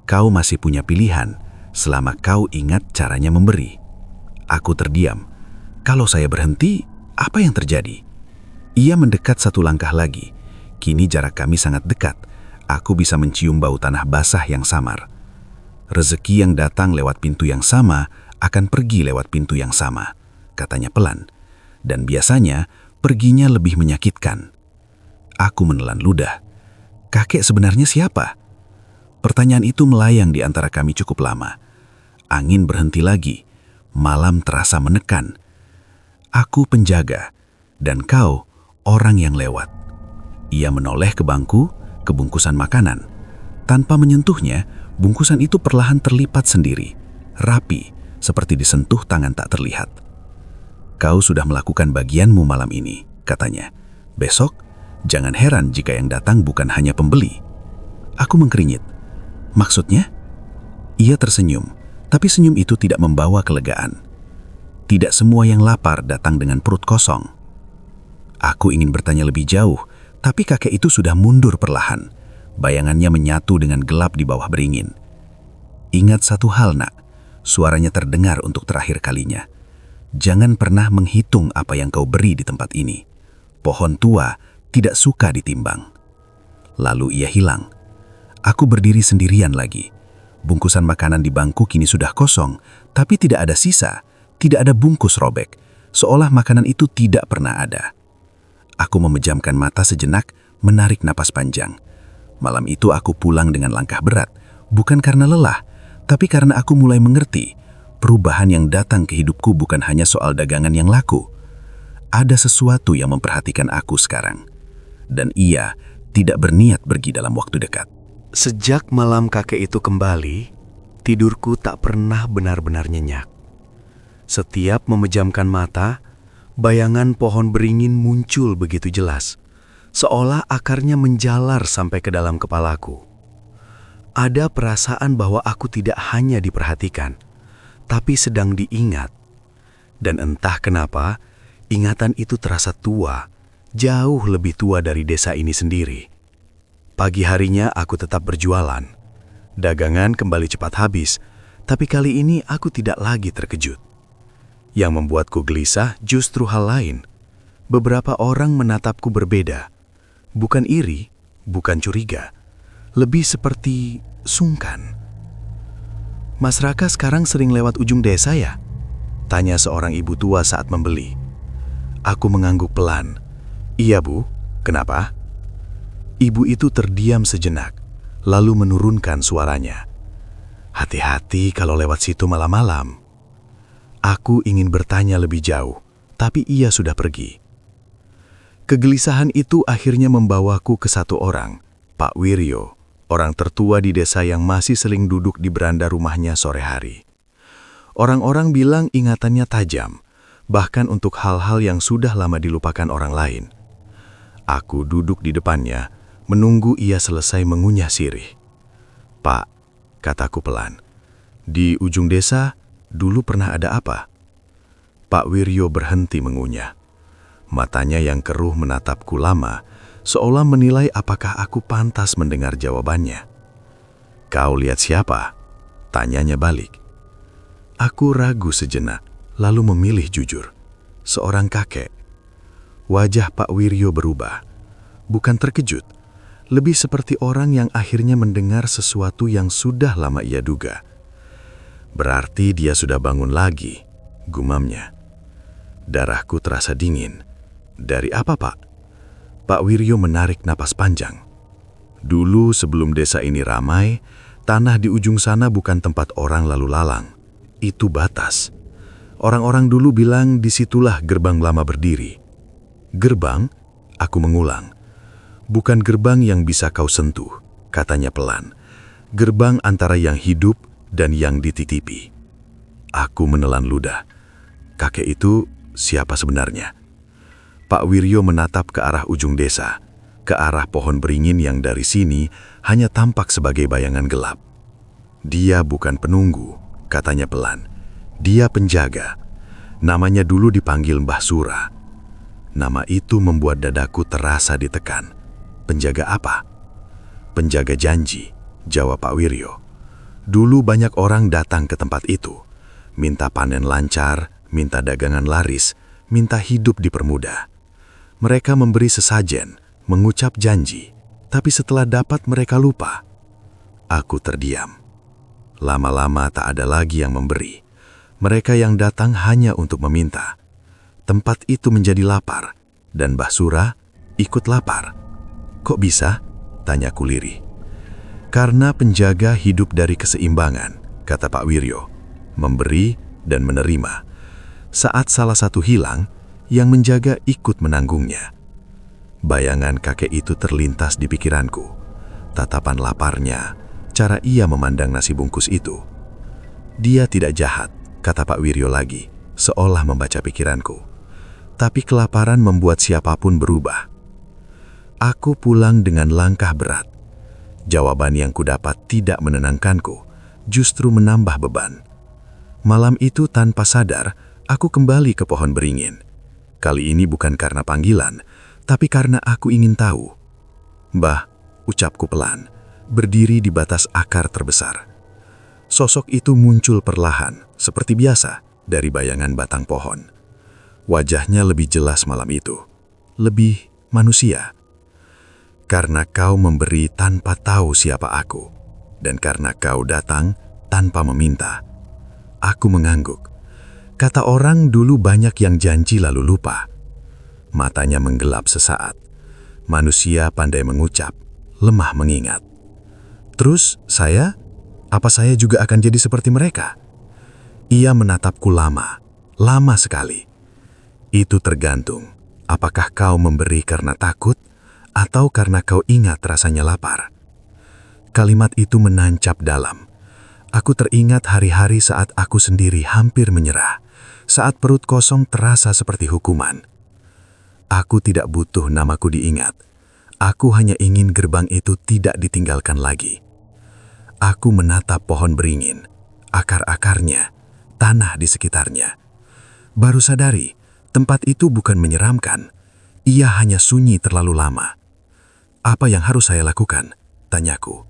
B: Kau masih punya pilihan, selama kau ingat caranya memberi. Aku terdiam. Kalau saya berhenti, apa yang terjadi? Ia mendekat 1 langkah lagi. Kini jarak kami sangat dekat. Aku bisa mencium bau tanah basah yang samar. Rezeki yang datang lewat pintu yang sama akan pergi lewat pintu yang sama, katanya pelan. Dan biasanya, perginya lebih menyakitkan. Aku menelan ludah. Kakek sebenarnya siapa? Pertanyaan itu melayang di antara kami cukup lama. Angin berhenti lagi. Malam terasa menekan. Aku penjaga, dan kau orang yang lewat. Ia menoleh ke bangku, ke bungkusan makanan. Tanpa menyentuhnya, bungkusan itu perlahan terlipat sendiri. Rapi, seperti disentuh tangan tak terlihat. Kau sudah melakukan bagianmu malam ini, katanya. Besok, jangan heran jika yang datang bukan hanya pembeli. Aku mengkeringit. Maksudnya? Ia tersenyum, tapi senyum itu tidak membawa kelegaan. Tidak semua yang lapar datang dengan perut kosong. Aku ingin bertanya lebih jauh, tapi kakek itu sudah mundur perlahan. Bayangannya menyatu dengan gelap di bawah beringin. Ingat satu hal, nak. Suaranya terdengar untuk terakhir kalinya. Jangan pernah menghitung apa yang kau beri di tempat ini. Pohon tua tidak suka ditimbang. Lalu ia hilang. Aku berdiri sendirian lagi. Bungkusan makanan di bangku kini sudah kosong, tapi tidak ada sisa, tidak ada bungkus robek, seolah makanan itu tidak pernah ada. Aku memejamkan mata sejenak, menarik napas panjang. Malam itu aku pulang dengan langkah berat, bukan karena lelah, tapi karena aku mulai mengerti, perubahan yang datang ke hidupku bukan hanya soal dagangan yang laku.
C: ada sesuatu yang memperhatikan aku sekarang. Dan ia tidak berniat pergi dalam waktu dekat.
A: Sejak malam kakek itu kembali, tidurku tak pernah benar-benar nyenyak. Setiap memejamkan mata, bayangan pohon beringin muncul begitu jelas, seolah akarnya menjalar sampai ke dalam kepalaku. Ada perasaan bahwa aku tidak hanya diperhatikan, tapi sedang diingat. Dan entah kenapa, ingatan itu terasa tua, jauh lebih tua dari desa ini sendiri. Pagi harinya aku tetap berjualan. Dagangan kembali cepat habis, tapi kali ini aku tidak lagi terkejut. Yang membuatku gelisah justru hal lain. Beberapa orang menatapku berbeda. Bukan iri, bukan curiga. Lebih seperti sungkan. "Mas Raka sekarang sering lewat ujung desa ya?" tanya seorang ibu tua saat membeli. Aku mengangguk pelan. "Iya Bu, kenapa?" Ibu itu terdiam sejenak, lalu menurunkan suaranya. "Hati-hati kalau lewat situ malam-malam." Aku ingin bertanya lebih jauh, tapi ia sudah pergi. Kegelisahan itu akhirnya membawaku ke satu orang, Pak Wiryo, orang tertua di desa yang masih sering duduk di beranda rumahnya sore hari. Orang-orang bilang ingatannya tajam, bahkan untuk hal-hal yang sudah lama dilupakan orang lain. Aku duduk di depannya, menunggu ia selesai mengunyah sirih. "Pak," kataku pelan, "di ujung desa dulu pernah ada apa?" Pak Wiryo berhenti mengunyah. Matanya yang keruh menatapku lama, seolah menilai apakah aku pantas mendengar jawabannya. "Kau lihat siapa?" tanyanya balik. Aku ragu sejenak, lalu memilih jujur. Seorang kakek. Wajah Pak Wiryo berubah. Bukan terkejut, lebih seperti orang yang akhirnya mendengar sesuatu yang sudah lama ia duga. "Berarti dia sudah bangun lagi," gumamnya. Darahku terasa dingin. "Dari apa, Pak?" Pak Wiryo menarik napas panjang. "Dulu sebelum desa ini ramai, tanah di ujung sana bukan tempat orang lalu lalang. Itu batas. Orang-orang dulu bilang disitulah gerbang lama berdiri." "Gerbang?" Aku mengulang. "Bukan gerbang yang bisa kau sentuh," katanya pelan. "Gerbang antara yang hidup dan yang dititipi." Aku menelan ludah. Kakek itu siapa sebenarnya? Pak Wiryo menatap ke arah ujung desa, ke arah pohon beringin yang dari sini hanya tampak sebagai bayangan gelap. "Dia bukan penunggu," katanya pelan. "Dia penjaga. Namanya dulu dipanggil Mbah Sura." Nama itu membuat dadaku terasa ditekan. "Penjaga apa?" "Penjaga janji," jawab Pak Wiryo. "Dulu banyak orang datang ke tempat itu. Minta panen lancar, minta dagangan laris, minta hidup dipermudah. Mereka memberi sesajen, mengucap janji, tapi setelah dapat mereka lupa." Aku terdiam. Lama-lama tak ada lagi yang memberi. Mereka yang datang hanya untuk meminta. Tempat itu menjadi lapar, dan Mbah Sura ikut lapar. "Kok bisa?" tanyaku lirih. "Karena penjaga hidup dari keseimbangan," kata Pak Wiryo. "Memberi dan menerima. Saat salah satu hilang, yang menjaga ikut menanggungnya." Bayangan kakek itu terlintas di pikiranku. Tatapan laparnya, cara ia memandang nasi bungkus itu. "Dia tidak jahat," kata Pak Wiryo lagi, seolah membaca pikiranku. "Tapi kelaparan membuat siapapun berubah." Aku pulang dengan langkah berat. Jawaban yang kudapat tidak menenangkanku, justru menambah beban. Malam itu tanpa sadar, aku kembali ke pohon beringin. Kali ini bukan karena panggilan, tapi karena aku ingin tahu. "Mbah," ucapku pelan, berdiri di batas akar terbesar. Sosok itu muncul perlahan, seperti biasa, dari bayangan batang pohon. Wajahnya lebih jelas malam itu, lebih manusia. "Karena kau memberi tanpa tahu siapa aku, dan karena kau datang tanpa meminta." Aku mengangguk. Kata orang dulu banyak yang janji lalu lupa. Matanya menggelap sesaat. Manusia pandai mengucap, lemah mengingat. "Terus saya? Apa saya juga akan jadi seperti mereka?" Ia menatapku lama sekali.
B: Itu tergantung. Apakah kau memberi karena takut atau karena kau ingat rasanya lapar? Kalimat itu menancap dalam. Aku teringat hari-hari saat aku sendiri hampir menyerah, saat perut kosong terasa seperti hukuman. Aku tidak butuh namaku diingat. Aku hanya ingin gerbang itu tidak ditinggalkan lagi. Aku menatap pohon beringin, akar-akarnya, tanah di sekitarnya. Baru sadari, tempat itu bukan menyeramkan. Ia hanya sunyi terlalu lama. Apa yang harus saya lakukan? Tanyaku.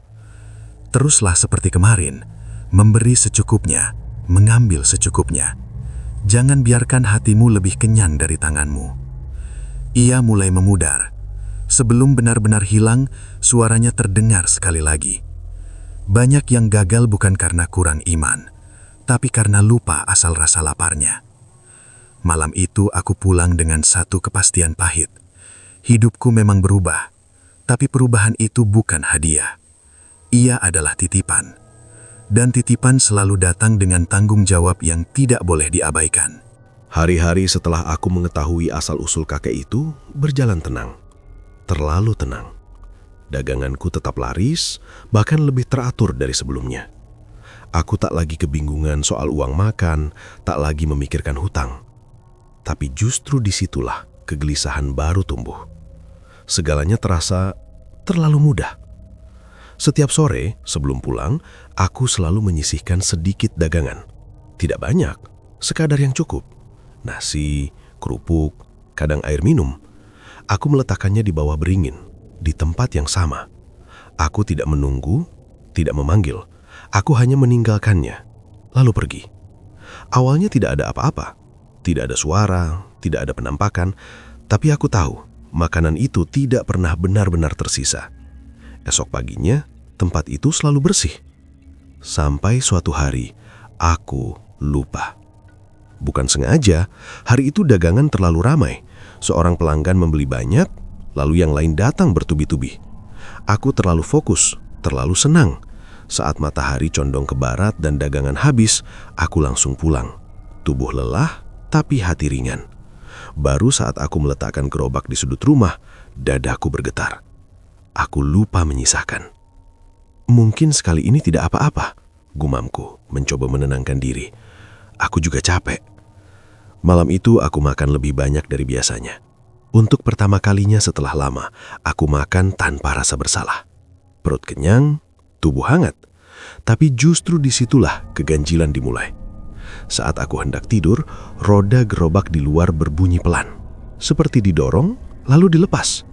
B: Teruslah seperti kemarin, memberi secukupnya, mengambil secukupnya. Jangan biarkan hatimu lebih kenyang dari tanganmu. Ia mulai memudar. Sebelum benar-benar hilang, suaranya terdengar sekali lagi. Banyak yang gagal bukan karena kurang iman, tapi karena lupa asal rasa laparnya. Malam itu aku pulang dengan satu kepastian pahit. Hidupku memang berubah, tapi perubahan itu bukan hadiah. Ia adalah titipan. Dan titipan selalu datang dengan tanggung jawab yang tidak boleh diabaikan.
D: Hari-hari setelah aku mengetahui asal-usul kakek itu berjalan tenang. Terlalu tenang. Daganganku tetap laris, bahkan lebih teratur dari sebelumnya. Aku tak lagi kebingungan soal uang makan, tak lagi memikirkan hutang. Tapi justru disitulah kegelisahan baru tumbuh. Segalanya terasa terlalu mudah. Setiap sore sebelum pulang, aku selalu menyisihkan sedikit dagangan. Tidak banyak, sekadar yang cukup. Nasi, kerupuk, kadang air minum. Aku meletakkannya di bawah beringin, di tempat yang sama. Aku tidak menunggu, tidak memanggil. Aku hanya meninggalkannya, lalu pergi. Awalnya tidak ada apa-apa. Tidak ada suara, tidak ada penampakan, tapi aku tahu makanan itu tidak pernah benar-benar tersisa. Esok paginya, tempat itu selalu bersih. Sampai suatu hari, aku lupa. Bukan sengaja, hari itu dagangan terlalu ramai. Seorang pelanggan membeli banyak, lalu yang lain datang bertubi-tubi. Aku terlalu fokus, terlalu senang. Saat matahari condong ke barat dan dagangan habis, aku langsung pulang. Tubuh lelah, tapi hati ringan. Baru saat aku meletakkan gerobak di sudut rumah, dadaku bergetar. Aku lupa menyisahkan. Mungkin sekali ini tidak apa-apa, gumamku, mencoba menenangkan diri. Aku juga capek. Malam itu aku makan lebih banyak dari biasanya. Untuk pertama kalinya setelah lama, aku makan tanpa rasa bersalah. Perut kenyang, tubuh hangat. Tapi justru disitulah keganjilan dimulai. Saat aku hendak tidur, roda gerobak di luar berbunyi pelan. Seperti didorong, lalu dilepas.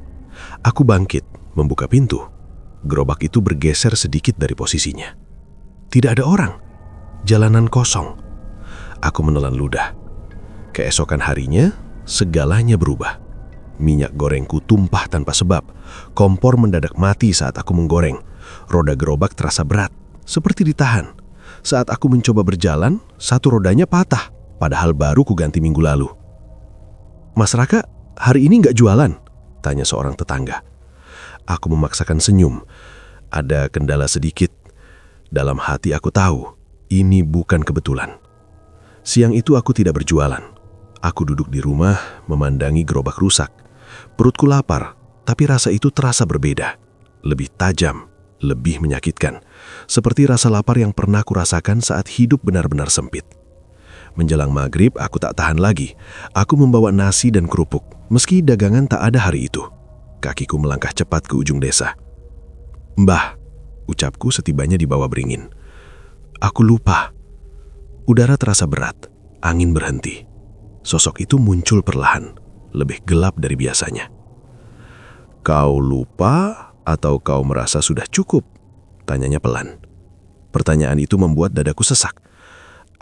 D: Aku bangkit, membuka pintu. Gerobak itu bergeser sedikit dari posisinya. Tidak ada orang. Jalanan kosong. Aku menelan ludah. Keesokan harinya, segalanya berubah. Minyak gorengku tumpah tanpa sebab. Kompor mendadak mati saat aku menggoreng. Roda gerobak terasa berat, seperti ditahan. Saat aku mencoba berjalan, satu rodanya patah, padahal baru kuganti minggu lalu. "Mas Raka, hari ini nggak jualan?" tanya seorang tetangga. Aku memaksakan senyum. Ada kendala sedikit. Dalam hati aku tahu, ini bukan kebetulan. Siang itu aku tidak berjualan. Aku duduk di rumah, memandangi gerobak rusak. Perutku lapar, tapi rasa itu terasa berbeda. Lebih tajam, lebih menyakitkan. Seperti rasa lapar yang pernah kurasakan saat hidup benar-benar sempit. Menjelang maghrib, aku tak tahan lagi. Aku membawa nasi dan kerupuk, meski dagangan tak ada hari itu. Kakiku melangkah cepat ke ujung desa. "Mbah," ucapku setibanya di bawah beringin. Aku lupa. Udara terasa berat, angin berhenti. Sosok itu muncul perlahan, lebih gelap dari biasanya. "Kau lupa atau kau merasa sudah cukup?" tanyanya pelan. Pertanyaan itu membuat dadaku sesak.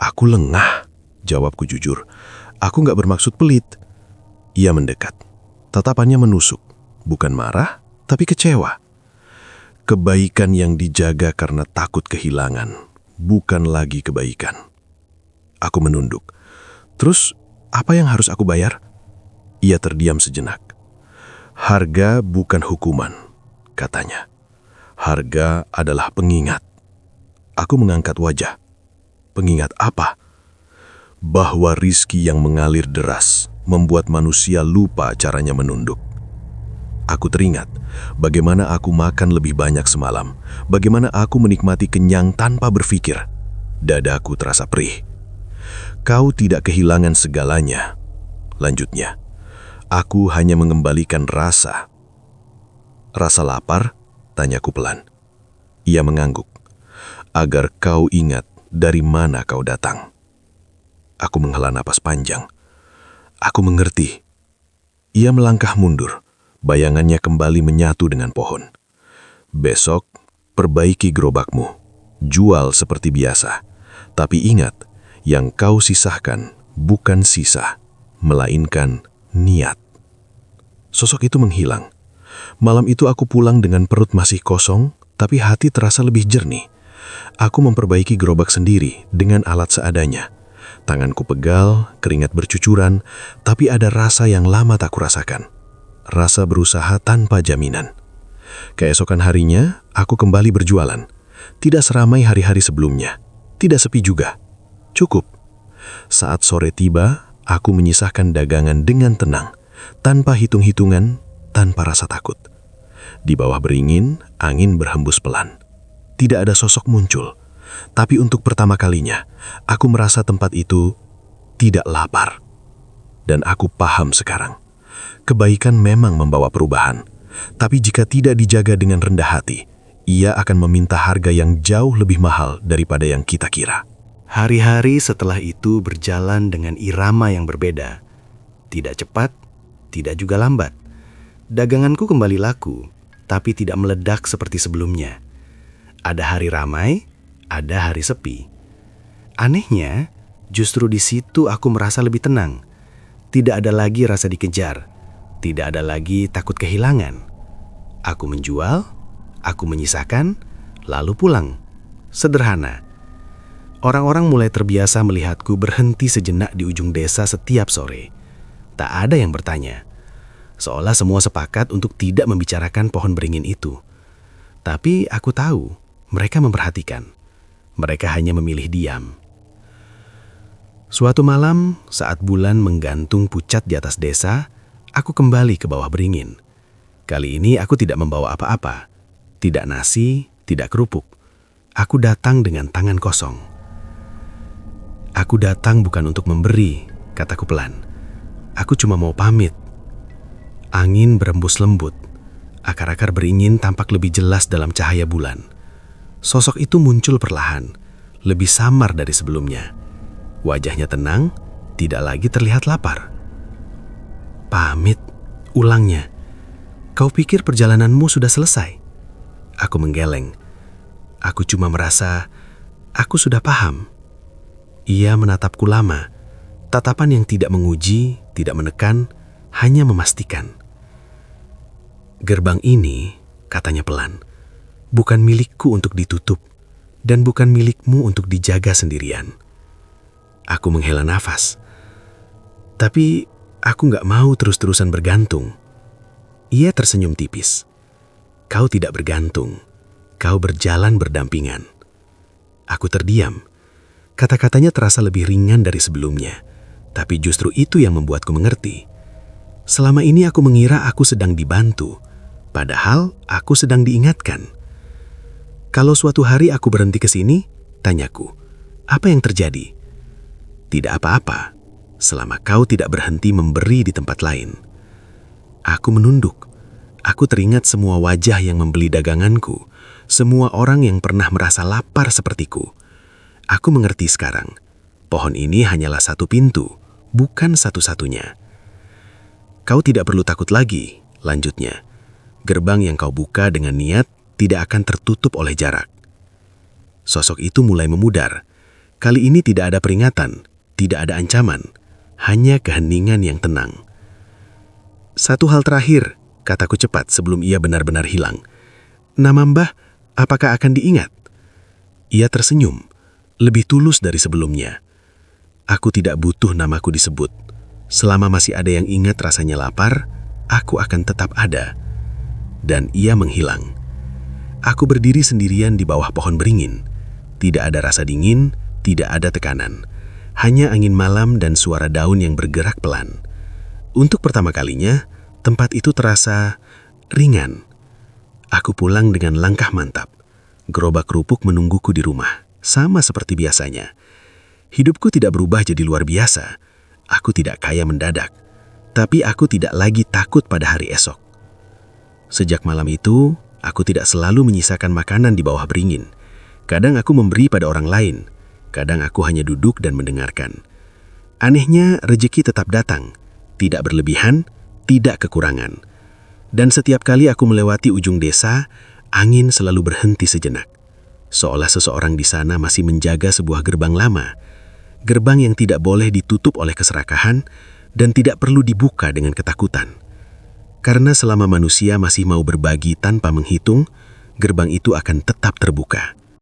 D: "Aku lengah," jawabku jujur. "Aku nggak bermaksud pelit." Ia mendekat. Tatapannya menusuk. Bukan marah, tapi kecewa. Kebaikan yang dijaga karena takut kehilangan, bukan lagi kebaikan. Aku menunduk. "Terus, apa yang harus aku bayar?" Ia terdiam sejenak. "Harga bukan hukuman," katanya. "Harga adalah pengingat." Aku mengangkat wajah. "Pengingat apa?" "Bahwa rizki yang mengalir deras membuat manusia lupa caranya menunduk. Aku teringat bagaimana aku makan lebih banyak semalam, bagaimana aku menikmati kenyang tanpa berpikir. Dadaku terasa perih. Kau tidak kehilangan segalanya. Lanjutnya, aku hanya mengembalikan rasa. Rasa lapar? Tanyaku pelan. Ia mengangguk. Agar kau ingat dari mana kau datang. Aku menghela napas panjang. Aku mengerti. Ia melangkah mundur. Bayangannya kembali menyatu dengan pohon. Besok, perbaiki gerobakmu. Jual seperti biasa. Tapi ingat, yang kau sisahkan bukan sisa, melainkan niat. Sosok itu menghilang. Malam itu aku pulang dengan perut masih kosong, tapi hati terasa lebih jernih. Aku memperbaiki gerobak sendiri dengan alat seadanya. Tanganku pegal, keringat bercucuran, tapi ada rasa yang lama tak kurasakan. Rasa berusaha tanpa jaminan. Keesokan harinya, aku kembali berjualan. Tidak seramai hari-hari sebelumnya. Tidak sepi juga. Cukup. Saat sore tiba, aku menyisahkan dagangan dengan tenang, tanpa hitung-hitungan, tanpa rasa takut. Di bawah beringin, angin berhembus pelan. Tidak ada sosok muncul. Tapi untuk pertama kalinya, aku merasa tempat itu tidak lapar. Dan aku paham sekarang. Kebaikan memang membawa perubahan. Tapi jika tidak dijaga dengan rendah hati, ia akan meminta harga yang jauh lebih mahal daripada yang kita kira.
A: Hari-hari setelah itu berjalan dengan irama yang berbeda. Tidak cepat, tidak juga lambat. Daganganku kembali laku, tapi tidak meledak seperti sebelumnya. Ada hari ramai, ada hari sepi. Anehnya, justru di situ aku merasa lebih tenang. Tidak ada lagi rasa dikejar. Tidak ada lagi takut kehilangan. Aku menjual, aku menyisakan, lalu pulang. Sederhana. Orang-orang mulai terbiasa melihatku berhenti sejenak di ujung desa setiap sore. Tak ada yang bertanya. Seolah semua sepakat untuk tidak membicarakan pohon beringin itu. Tapi aku tahu, mereka memperhatikan. Mereka hanya memilih diam. Suatu malam, saat bulan menggantung pucat di atas desa, aku kembali ke bawah beringin. Kali ini aku tidak membawa apa-apa. Tidak nasi, tidak kerupuk. Aku datang dengan tangan kosong. Aku datang bukan untuk memberi, kataku pelan. Aku cuma mau pamit. Angin berembus lembut. Akar-akar beringin tampak lebih jelas dalam cahaya bulan. Sosok itu muncul perlahan, lebih samar dari sebelumnya. Wajahnya tenang, tidak lagi terlihat lapar. Pamit, ulangnya. Kau pikir perjalananmu sudah selesai? Aku menggeleng. Aku cuma merasa, aku sudah paham. Ia menatapku lama, tatapan yang tidak menguji, tidak menekan, hanya memastikan. Gerbang ini, katanya pelan, bukan milikku untuk ditutup, dan bukan milikmu untuk dijaga sendirian. Aku menghela nafas. Tapi aku gak mau terus-terusan bergantung. Ia tersenyum tipis. Kau tidak bergantung. Kau berjalan berdampingan. Aku terdiam. Kata-katanya terasa lebih ringan dari sebelumnya. Tapi justru itu yang membuatku mengerti. Selama ini aku mengira aku sedang dibantu. Padahal aku sedang diingatkan. Kalau suatu hari aku berhenti ke sini, tanyaku, apa yang terjadi? Tidak apa-apa, selama kau tidak berhenti memberi di tempat lain. Aku menunduk. Aku teringat semua wajah yang membeli daganganku, semua orang yang pernah merasa lapar sepertiku. Aku mengerti sekarang, pohon ini hanyalah satu pintu, bukan satu-satunya. Kau tidak perlu takut lagi, lanjutnya. Gerbang yang kau buka dengan niat tidak akan tertutup oleh jarak. Sosok itu mulai memudar. Kali ini tidak ada peringatan, tidak ada ancaman, hanya keheningan yang tenang. Satu hal terakhir, kataku cepat sebelum ia benar-benar hilang. Nama Mbah, apakah akan diingat? Ia tersenyum, lebih tulus dari sebelumnya. Aku tidak butuh namaku disebut. Selama masih ada yang ingat rasanya lapar, aku akan tetap ada. Dan ia menghilang. Aku berdiri sendirian di bawah pohon beringin. Tidak ada rasa dingin, tidak ada tekanan. Hanya angin malam dan suara daun yang bergerak pelan.
C: Untuk pertama kalinya, tempat itu terasa ringan. Aku pulang dengan langkah mantap. Gerobak kerupuk menungguku di rumah, sama seperti biasanya. Hidupku tidak berubah jadi luar biasa. Aku tidak kaya mendadak, tapi aku tidak lagi takut pada hari esok. Sejak malam itu, aku tidak selalu menyisakan makanan di bawah beringin. Kadang aku memberi pada orang lain, kadang aku hanya duduk dan mendengarkan. Anehnya, rejeki tetap datang, tidak berlebihan, tidak kekurangan. Dan setiap kali aku melewati ujung desa, angin selalu berhenti sejenak. Seolah seseorang di sana masih menjaga sebuah gerbang lama. Gerbang yang tidak boleh ditutup oleh keserakahan dan tidak perlu dibuka dengan ketakutan. Karena selama manusia masih mau berbagi tanpa menghitung, gerbang itu akan tetap terbuka.